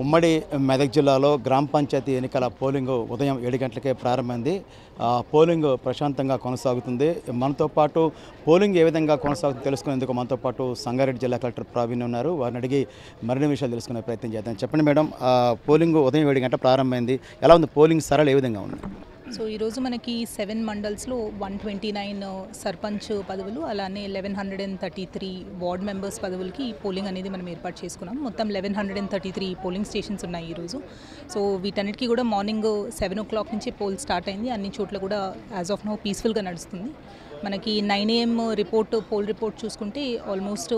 ఉమ్మడి మెదక్ జిల్లాలో గ్రామ పంచాయతీ ఎన్నికల పోలింగ్ ఉదయం 7 గంటలకే ప్రారంభమైంది. పోలింగ్ ప్రశాంతంగా కొనసాగుతుంది. మనతో పాటు పోలింగ్ ఏ విధంగా కొనసాగుతుందో తెలుసుకునేందుకు మనతో పాటు సంగారెడ్డి జిల్లా కలెక్టర్ ప్రవీణ్ ఉన్నారు. వారిని అడిగి మరిన్ని విషయాలు తెలుసుకునే ప్రయత్నం చేద్దాం. చెప్పండి మేడం, పోలింగ్ ఉదయం 7 గంటల ప్రారంభమైంది. ఎలా ఉంది పోలింగ్ సరళ ఏ విధంగా ఉంది? సో ఈరోజు మనకి 7 మండల్స్లో 129 సర్పంచ్ పదవులు, అలానే 1133 వార్డ్ మెంబర్స్ పదవులకి పోలింగ్ అనేది మనం ఏర్పాటు చేసుకున్నాం. మొత్తం 1133 పోలింగ్ స్టేషన్స్ ఉన్నాయి ఈరోజు. సో వీటన్నిటికీ కూడా మార్నింగ్ 7 o'clock నుంచి పోల్ స్టార్ట్ అయింది. అన్ని చోట్ల కూడా యాజ్ ఆఫ్ నౌ పీస్ఫుల్గా నడుస్తుంది. మనకి 9 AM పోల్ రిపోర్ట్ చూసుకుంటే ఆల్మోస్ట్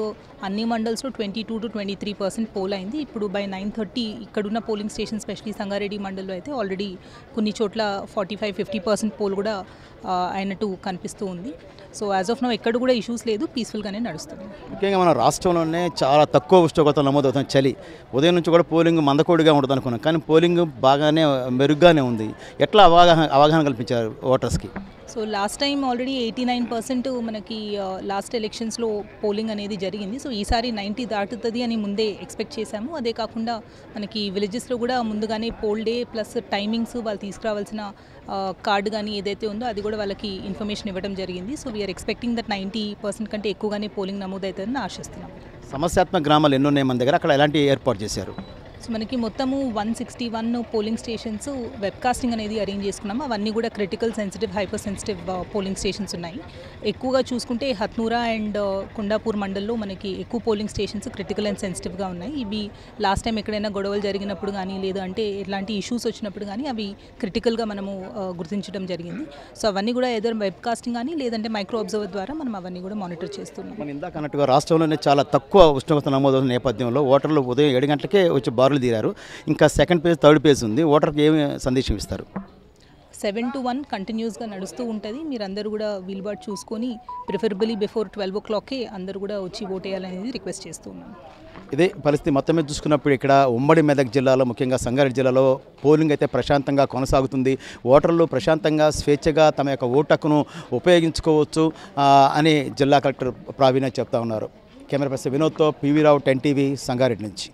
అన్ని మండల్స్లో 22 to 23% పోల్ అయింది. ఇప్పుడు బై 9:30 ఇక్కడున్న పోలింగ్ స్టేషన్ స్పెషలీ సంగారెడ్డి మండల్లో అయితే ఆల్రెడీ కొన్ని చోట్ల 45-50% పోల్ కూడా అయినట్టు కనిపిస్తూ ఉంది. సో యాజ్ ఆఫ్ నౌ ఎక్కడ కూడా ఇష్యూస్ లేదు, పీస్ఫుల్గానే నడుస్తుంది. ముఖ్యంగా మన రాష్ట్రంలోనే చాలా తక్కువ ఉష్ణోగ్రత నమోదవుతుంది. చలి ఉదయం నుంచి కూడా పోలింగ్ మందకోడిగా ఉంటుంది అనుకున్నాం, కానీ పోలింగ్ బాగానే మెరుగ్గానే ఉంది. ఎట్లా అవగాహన కల్పించారు ఓటర్స్కి? సో లాస్ట్ టైం ఆల్రెడీ 89% మనకి లాస్ట్ ఎలక్షన్స్లో పోలింగ్ అనేది జరిగింది. సో ఈసారి 90 దాటుతుంది అని ముందే ఎక్స్పెక్ట్ చేశాము. అదే కాకుండా మనకి విలేజెస్లో కూడా ముందుగానే పోల్ డే ప్లస్ టైమింగ్స్ వాళ్ళు తీసుకురావాల్సిన కార్డు కానీ ఏదైతే ఉందో అది కూడా వాళ్ళకి ఇన్ఫర్మేషన్ ఇవ్వడం జరిగింది. సో వీఆర్ ఎక్స్పెక్టింగ్ దట్ 90% కంటే ఎక్కువగానే పోలింగ్ నమోదవుతుందని ఆశిస్తున్నాం. సమస్యాత్మక గ్రామాలు ఎన్ని ఉన్నాయి మన దగ్గర? అక్కడ ఎలాంటి ఏర్పాటు చేశారు? సో మనకి మొత్తము 161 పోలింగ్ స్టేషన్స్ వెబ్కాస్టింగ్ అనేది అరేంజ్ చేసుకున్నాము. అవన్నీ కూడా critical, sensitive, hyper sensitive polling stations ఉన్నాయి. ఎక్కువగా చూసుకుంటే హత్నూరా అండ్ కొండాపూర్ మండల్లో మనకి ఎక్కువ పోలింగ్ స్టేషన్స్ క్రిటికల్ అండ్ సెన్సిటివ్గా ఉన్నాయి. ఇవి లాస్ట్ టైం ఎక్కడైనా గొడవలు జరిగినప్పుడు కానీ లేదంటే ఎలాంటి ఇష్యూస్ వచ్చినప్పుడు కానీ అవి క్రిటికల్గా మనము గుర్తించడం జరిగింది. సో అవన్నీ కూడా ఏదో వెబ్కాస్టింగ్ కానీ లేదంటే మైక్రో అబ్జర్వర్ ద్వారా మనం అవన్నీ కూడా మానిటర్ చేస్తున్నాం. మనం ఇందాక అన్నట్టుగా రాష్ట్రంలోనే చాలా తక్కువ ఉష్ణోగ్రత నమోదవుతున్న నేపథ్యంలో ఓటర్లు ఉదయం 7 గంటలకే వచ్చి బారులు తీరారు. ఇంకా సెకండ్ పేజ్, థర్డ్ పేజ్ ఉంది. ఓటర్కి ఏమి సందేశం ఇస్తారు? 7 to 1 కంటిన్యూస్గా నడుస్తూ ఉంటుంది. మీరందరూ కూడా వీలుబాటు చూసుకొని ప్రిఫరబుల్లీ బిఫోర్ 12 o'clock అందరూ కూడా వచ్చి ఓటేయాలనేది రిక్వెస్ట్ చేస్తూ ఉన్నాను. ఇదే పరిస్థితి మొత్తం మీద చూసుకున్నప్పుడు ఇక్కడ ఉమ్మడి మెదక్ జిల్లాలో, ముఖ్యంగా సంగారెడ్డి జిల్లాలో పోలింగ్ అయితే ప్రశాంతంగా కొనసాగుతుంది. ఓటర్లు ప్రశాంతంగా స్వేచ్ఛగా తమ యొక్క ఓటు హక్కును ఉపయోగించుకోవచ్చు అని జిల్లా కలెక్టర్ ప్రవీణ్ చెప్తా ఉన్నారు. కెమెరా పర్సన్ వినోద్తో PV రావు, 10 TV, సంగారెడ్డి నుంచి.